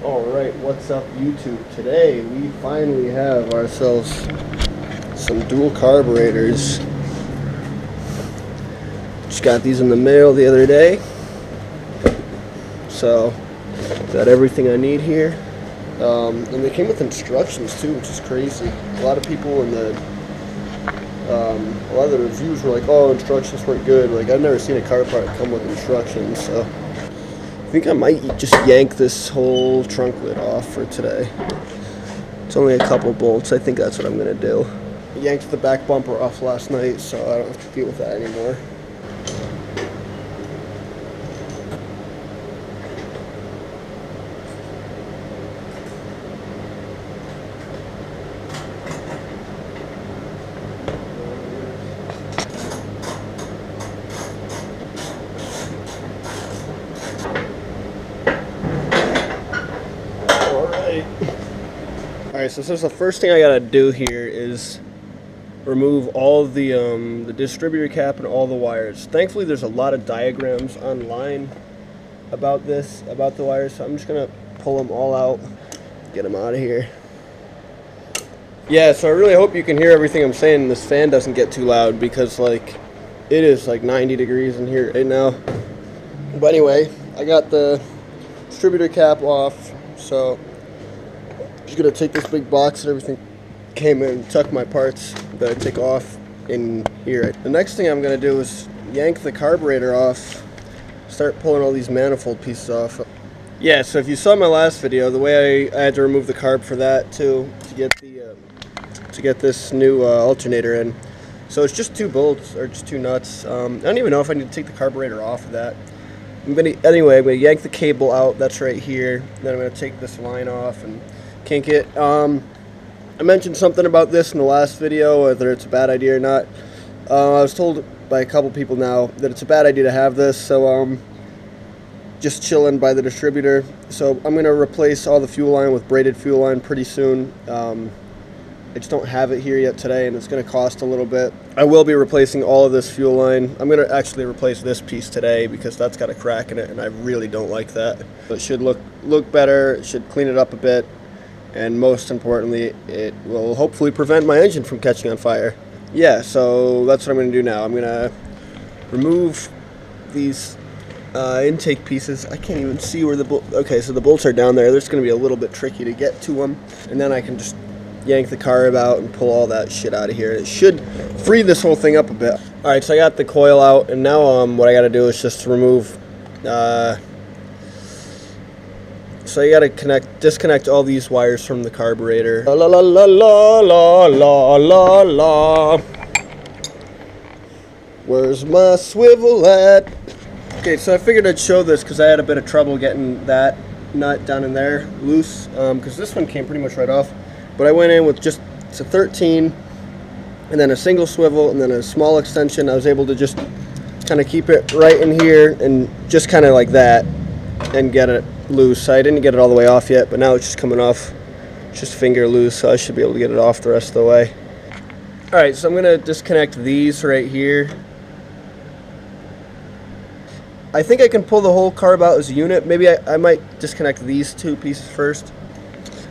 Alright, what's up YouTube? Today we finally have ourselves some dual carburetors. Just got these in the mail the other day. So, got everything I need here. And they came with instructions too, which is crazy. A lot of people in the a lot of the reviews were like, oh, instructions weren't good. Like, I've never seen a car part come with instructions, so I think I might just yank this whole trunk lid off for today. It's only a couple bolts. I think that's what I'm gonna do. I yanked the back bumper off last night, so I don't have to deal with that anymore. Alright, so the first thing I gotta do here is remove all the distributor cap and all the wires. Thankfully there's a lot of diagrams online about this, about the wires, so I'm just gonna pull them all out, get them out of here. Yeah, so I really hope you can hear everything I'm saying. This fan doesn't get too loud because like it is like 90 degrees in here right now. But anyway, I got the distributor cap off, so I'm just gonna take this big box and everything came in, tuck my parts that I take off in here. The next thing I'm gonna do is yank the carburetor off, start pulling all these manifold pieces off. Yeah, so if you saw my last video, the way I had to remove the carb for that too to get this new alternator in. So it's just two bolts or just two nuts. I don't even know if I need to take the carburetor off of that. Anyway, I'm gonna yank the cable out. That's right here. Then I'm gonna take this line off and kink it. I mentioned something about this in the last video, whether it's a bad idea or not. I was told by a couple people now that it's a bad idea to have this, so just chilling by the distributor. So I'm going to replace all the fuel line with braided fuel line pretty soon. I just don't have it here yet today, and it's going to cost a little bit. I will be replacing all of this fuel line. I'm going to actually replace this piece today because that's got a crack in it, and I really don't like that. It should look better. It should clean it up a bit. And most importantly, it will hopefully prevent my engine from catching on fire. Yeah, so that's what I'm going to do now. I'm going to remove these intake pieces. I can't even see where the bolts... Okay, so the bolts are down there. It's going to be a little bit tricky to get to them. And then I can just yank the carb out and pull all that shit out of here. It should free this whole thing up a bit. Alright, so I got the coil out, and now what I got to do is just remove... So you gotta disconnect all these wires from the carburetor. La la la la la la la la. Where's my swivel at? Okay, so I figured I'd show this because I had a bit of trouble getting that nut down in there loose. Because this one came pretty much right off. But I went in with just a 13, and then a single swivel, and then a small extension. I was able to just kind of keep it right in here and just kind of like that, and get it loose. I didn't get it all the way off yet, but now it's just coming off, just finger loose, so I should be able to get it off the rest of the way. Alright, so I'm going to disconnect these right here. I think I can pull the whole carb out as a unit. Maybe I might disconnect these two pieces first.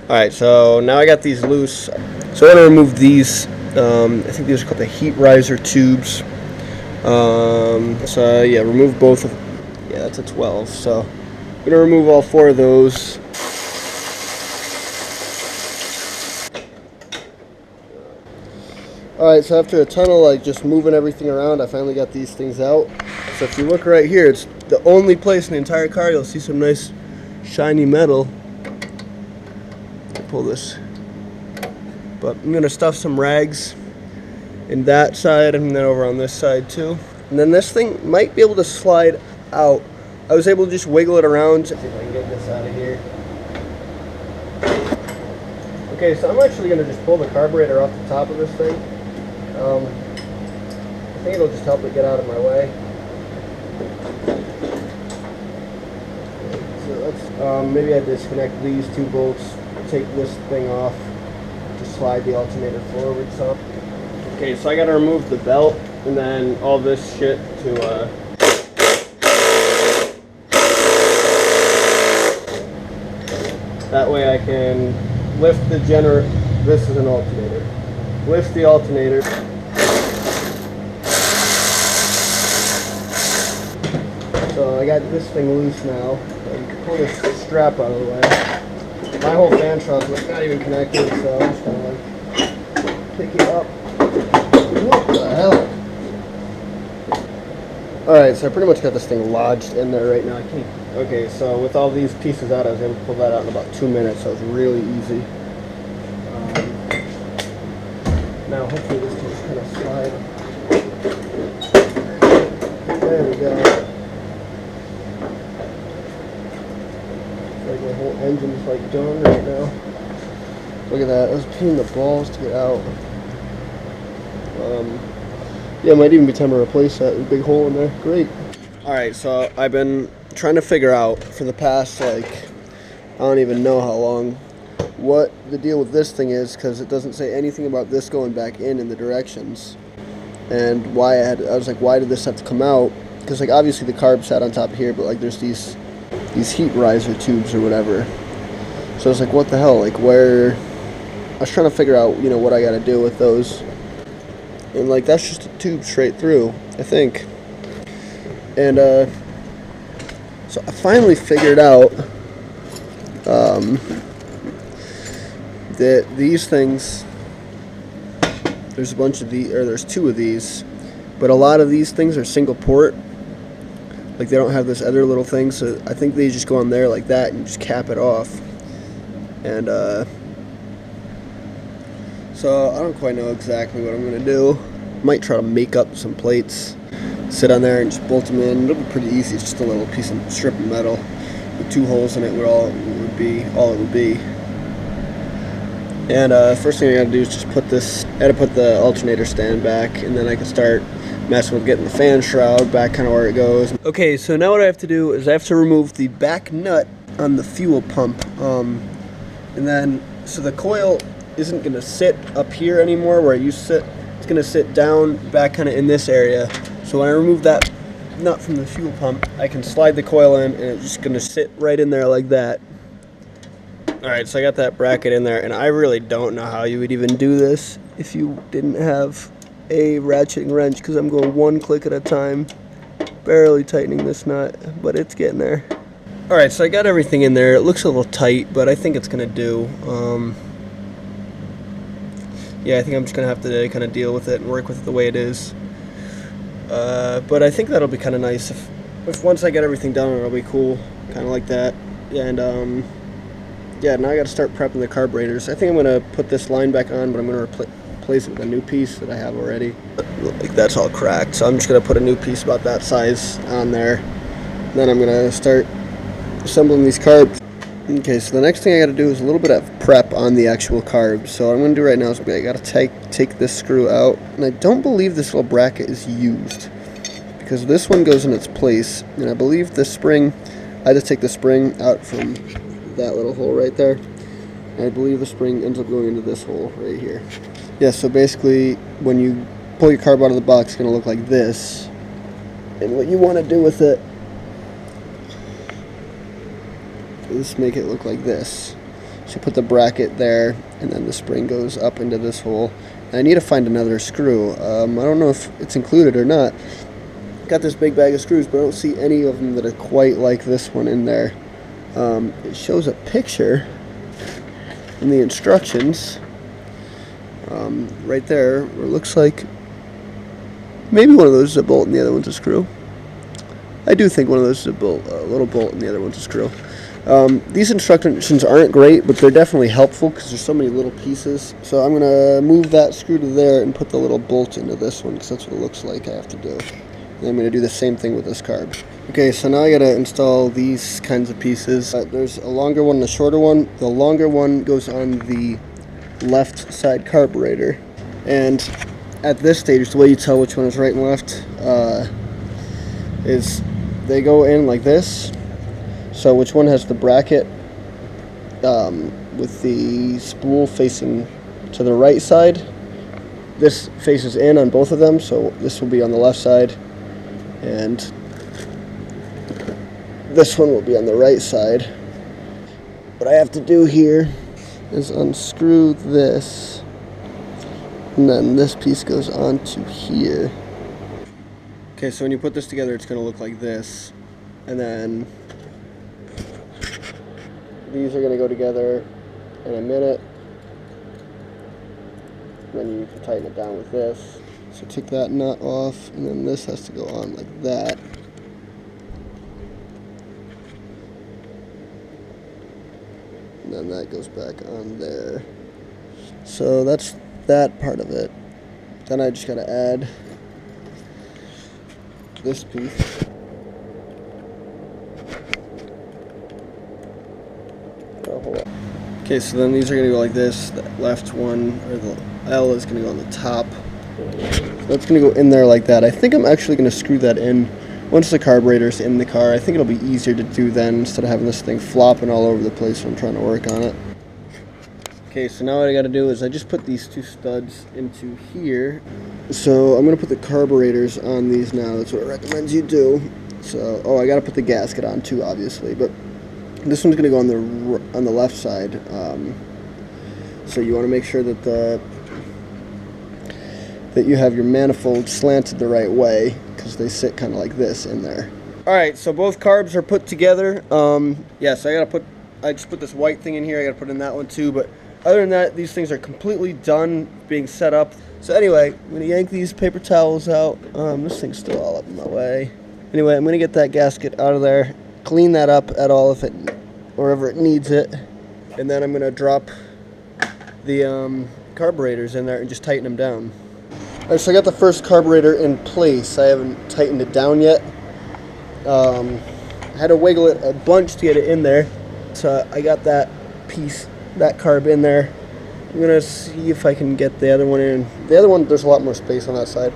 Alright, so now I got these loose. So I'm going to remove these. I think these are called the heat riser tubes. So yeah, remove both of them. Yeah, that's a 12, so I'm going to remove all four of those. Alright, so after a ton of like just moving everything around, I finally got these things out. So if you look right here, it's the only place in the entire car you'll see some nice shiny metal. I'll pull this. But I'm going to stuff some rags in that side and then over on this side too. And then this thing might be able to slide out. I was able to just wiggle it around. See if I can get this out of here. Okay, so I'm actually going to just pull the carburetor off the top of this thing. I think it'll just help it get out of my way. So let's maybe I disconnect these two bolts, take this thing off, just slide the alternator forward some. Okay, so I got to remove the belt and then all this shit to That way I can lift the this is an alternator. Lift the alternator. So I got this thing loose now. I can pull this strap out of the way. My whole fan shroud's not even connected, so I'm just gonna like pick it up. What the hell? Alright, so I pretty much got this thing lodged in there right now. I can't. Okay, so with all these pieces out, I was able to pull that out in about 2 minutes, so it was really easy. Now hopefully this can just kind of slide. There we go. It's like my whole engine's like done right now. Look at that. I was pain in the balls to get out. Yeah, it might even be time to replace that big hole in there. Great. Alright, so I've been trying to figure out for the past, like, I don't even know how long, what the deal with this thing is, because it doesn't say anything about this going back in the directions. And why I was like, why did this have to come out? Because, like, obviously the carb sat on top here, but, like, there's these heat riser tubes or whatever. So I was like, what the hell? Like, where? I was trying to figure out, you know, what I got to do with those. And, like, that's just a tube straight through, I think. And, so I finally figured out that these things, there's a bunch of these, or there's 2 of these, but a lot of these things are single port. Like, they don't have this other little thing, so I think they just go on there like that and just cap it off. And, so I don't quite know exactly what I'm going to do. Might try to make up some plates, sit on there and just bolt them in. It'll be pretty easy. It's just a little strip of metal with 2 holes in it where all it would be. And first thing I got to do is just put the alternator stand back, and then I can start messing with getting the fan shroud back kind of where it goes. Okay, so now what I have to do is I have to remove the back nut on the fuel pump. And then, so the coil isn't going to sit up here anymore where it used to sit. It's going to sit down back kind of in this area. So when I remove that nut from the fuel pump, I can slide the coil in and it's just going to sit right in there like that. Alright, so I got that bracket in there, and I really don't know how you would even do this if you didn't have a ratcheting wrench, because I'm going 1 click at a time, barely tightening this nut, but it's getting there. Alright, so I got everything in there. It looks a little tight, but I think it's going to do. Yeah, I think I'm just going to have to kind of deal with it and work with it the way it is. But I think that'll be kind of nice. If once I get everything done, it'll be cool, kind of like that. And yeah, now I got to start prepping the carburetors. I think I'm going to put this line back on, but I'm going to replace it with a new piece that I have already. Like, that's all cracked, so I'm just going to put a new piece about that size on there. Then I'm going to start assembling these carbs. Okay, so the next thing I got to do is a little bit of prep on the actual carbs. So what I'm going to do right now is I got to take this screw out, and I don't believe this little bracket is used because this one goes in its place, and I believe the spring, I just take the spring out from that little hole right there, and I believe the spring ends up going into this hole right here. Yeah, so basically when you pull your carb out of the box, it's going to look like this, and what you want to do with it is make it look like this. So put the bracket there, and then the spring goes up into this hole. And I need to find another screw. I don't know if it's included or not. Got this big bag of screws, but I don't see any of them that are quite like this one in there. It shows a picture in the instructions right there where it looks like maybe one of those is a bolt and the other one's a screw. I do think one of those is a little bolt and the other one's a screw. These instructions aren't great, but they're definitely helpful because there's so many little pieces. So I'm going to move that screw to there and put the little bolt into this one because that's what it looks like I have to do. And I'm going to do the same thing with this carb. Okay, so now I got to install these kinds of pieces. There's a longer one and a shorter one. The longer one goes on the left side carburetor. And at this stage, the way you tell which one is right and left is they go in like this. So which one has the bracket with the spool facing to the right side? This faces in on both of them, so this will be on the left side, and this one will be on the right side. what I have to do here is unscrew this, and then this piece goes onto here. Okay, so when you put this together, it's going to look like this, and then these are going to go together in a minute. Then you can tighten it down with this. So take that nut off, and then this has to go on like that. And then that goes back on there. So that's that part of it. Then I just gotta add this piece. Okay, so then these are gonna go like this. The left one, or the L, is gonna go on the top. That's gonna go in there like that. I think I'm actually gonna screw that in once the carburetor's in the car. I think it'll be easier to do then instead of having this thing flopping all over the place when I'm trying to work on it. Okay, so now what I gotta do is I just put these two studs into here. So I'm gonna put the carburetors on these now. That's what it recommends you do. So, oh, I gotta put the gasket on too, obviously, but this one's gonna go on the left side. So you want to make sure that you have your manifold slanted the right way, because they sit kind of like this in there. All right, so both carbs are put together. Yes, I just put this white thing in here. I gotta put in that one too, but other than that, these things are completely done being set up. So anyway, I'm gonna yank these paper towels out. This thing's still all up in my way. Anyway, I'm gonna get that gasket out of there, clean that up at all wherever it needs it, and then I'm gonna drop the carburetors in there and just tighten them down. All right, so I got the first carburetor in place. I haven't tightened it down yet. I had to wiggle it a bunch to get it in there. So I got that piece, that carb in there. I'm gonna see if I can get the other one in. The other one, there's a lot more space on that side.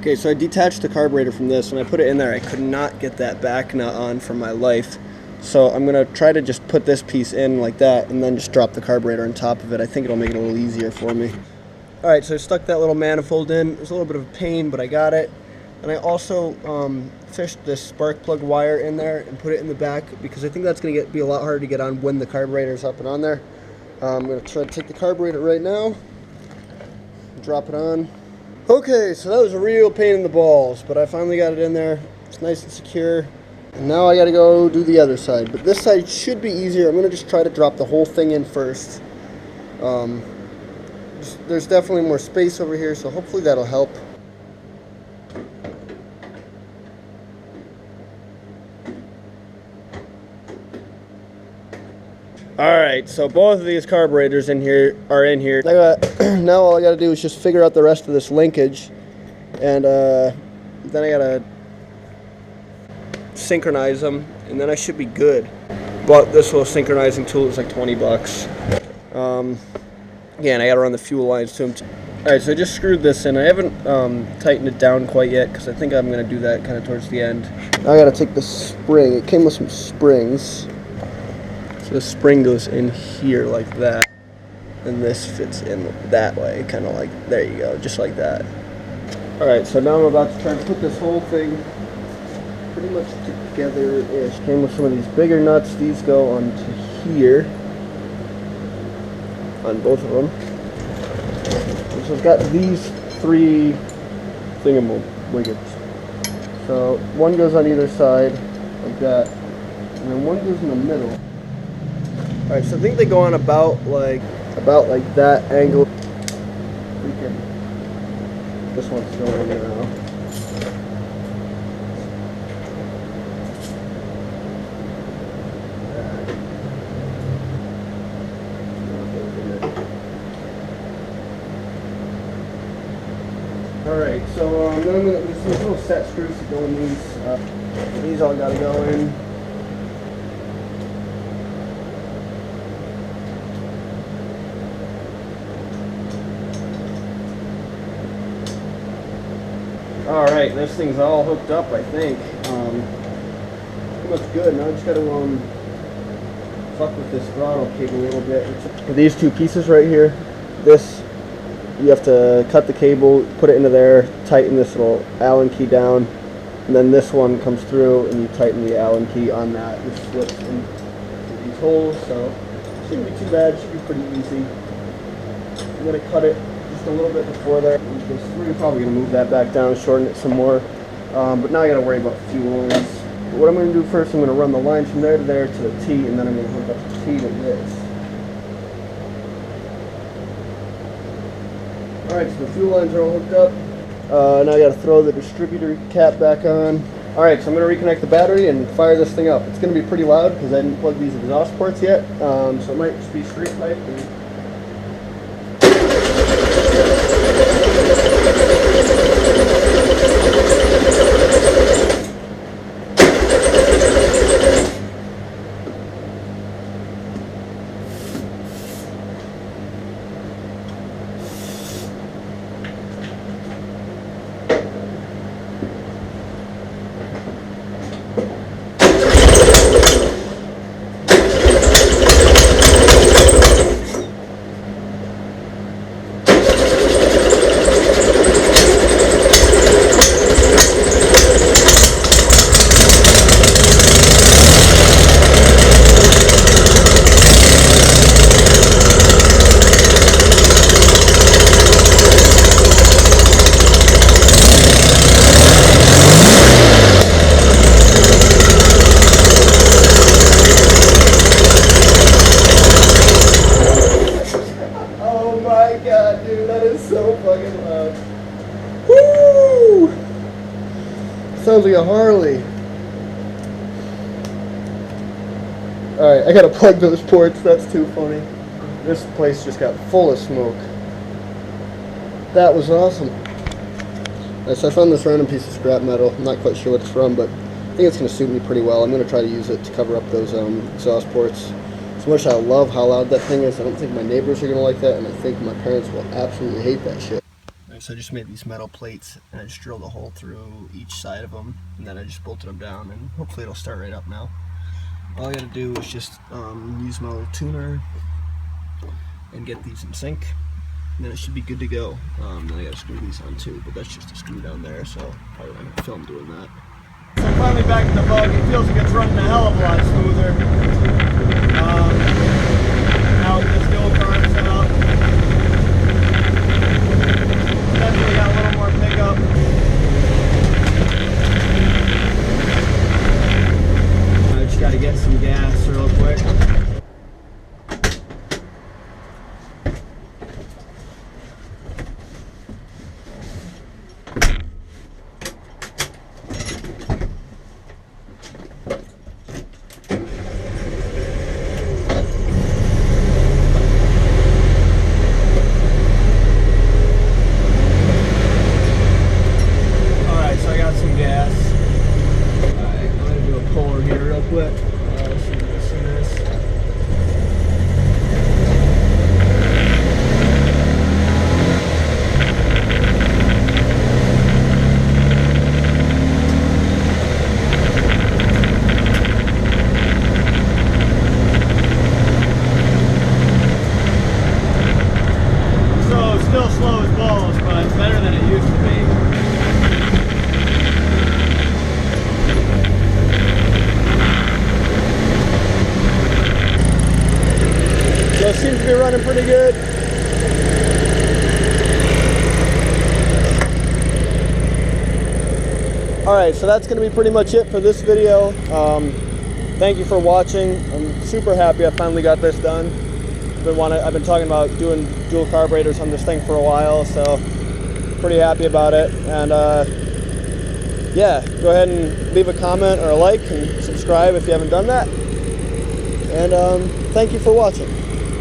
Okay, so I detached the carburetor from this. When I put it in there, I could not get that back nut on for my life. So I'm gonna try to just put this piece in like that and then just drop the carburetor on top of it. I think it'll make it a little easier for me. All right, so I stuck that little manifold in. It was a little bit of a pain, but I got it. And I also fished this spark plug wire in there and put it in the back, because I think that's gonna be a lot harder to get on when the carburetor's up and on there. I'm gonna try to take the carburetor right now, drop it on. Okay, so that was a real pain in the balls, but I finally got it in there. It's nice and secure. And now I gotta go do the other side, but this side should be easier. I'm gonna just try to drop the whole thing in first. There's definitely more space over here, so hopefully that'll help. Alright, so both of these carburetors are in here. Now all I gotta do is just figure out the rest of this linkage, and then I gotta synchronize them, and then I should be good. But this little synchronizing tool is like 20 bucks. Again, I gotta run the fuel lines to them. Alright, so I just screwed this in. I haven't tightened it down quite yet, because I think I'm gonna do that kind of towards the end. Now I gotta take the spring. It came with some springs. So the spring goes in here like that, and this fits in that way, kind of like, there you go, just like that. Alright, so now I'm about to try to put this whole thing pretty much together-ish. Came with some of these bigger nuts. These go onto here, on both of them. And so I've got these three thingamawiggets. So one goes on either side, like that, and then one goes in the middle. Alright, so I think they go on about like that angle. This one's still in there now. Alright, so then there's these little set screws that go in these. These all gotta go in. Alright, this thing's all hooked up, I think. Pretty much good. Now I just gotta fuck with this throttle cable a little bit. These two pieces right here, this, you have to cut the cable, put it into there, tighten this little Allen key down, and then this one comes through and you tighten the Allen key on that, which slips into these these holes, so it shouldn't be too bad. It should be pretty easy. I'm going to cut it just a little bit before there. We're probably going to move that back down, shorten it some more. But now I got to worry about fuel lines. But what I'm going to do first, I'm going to run the lines from there to there to the T, and then I'm going to hook up the T to this. Alright, so the fuel lines are all hooked up. Now I got to throw the distributor cap back on. Alright, so I'm going to reconnect the battery and fire this thing up. It's going to be pretty loud because I didn't plug these exhaust ports yet, so it might just be straight pipe. Sounds like a Harley. Alright, I gotta plug those ports, that's too funny. This place just got full of smoke. That was awesome. Alright, so I found this random piece of scrap metal. I'm not quite sure what it's from, but I think it's going to suit me pretty well. I'm going to try to use it to cover up those exhaust ports. As much as I love how loud that thing is, I don't think my neighbors are going to like that, and I think my parents will absolutely hate that shit. So I just made these metal plates, and I just drilled a hole through each side of them, and then I just bolted them down, and hopefully it'll start right up now. All I gotta do is just use my little tuner and get these in sync, and then it should be good to go. Then I gotta screw these on too, but that's just a screw down there, so probably not gonna film doing that. So I'm finally back in the bug. It feels like it's running a hell of a lot smoother. Now with this dual carb set up, definitely got a little more pickup. I just got to get some gas real quick. So it seems to be running pretty good. Alright, so that's going to be pretty much it for this video. Thank you for watching. I'm super happy I finally got this done. I've been talking about doing dual carburetors on this thing for a while, so pretty happy about it. And yeah, go ahead and leave a comment or a like and subscribe if you haven't done that. And thank you for watching.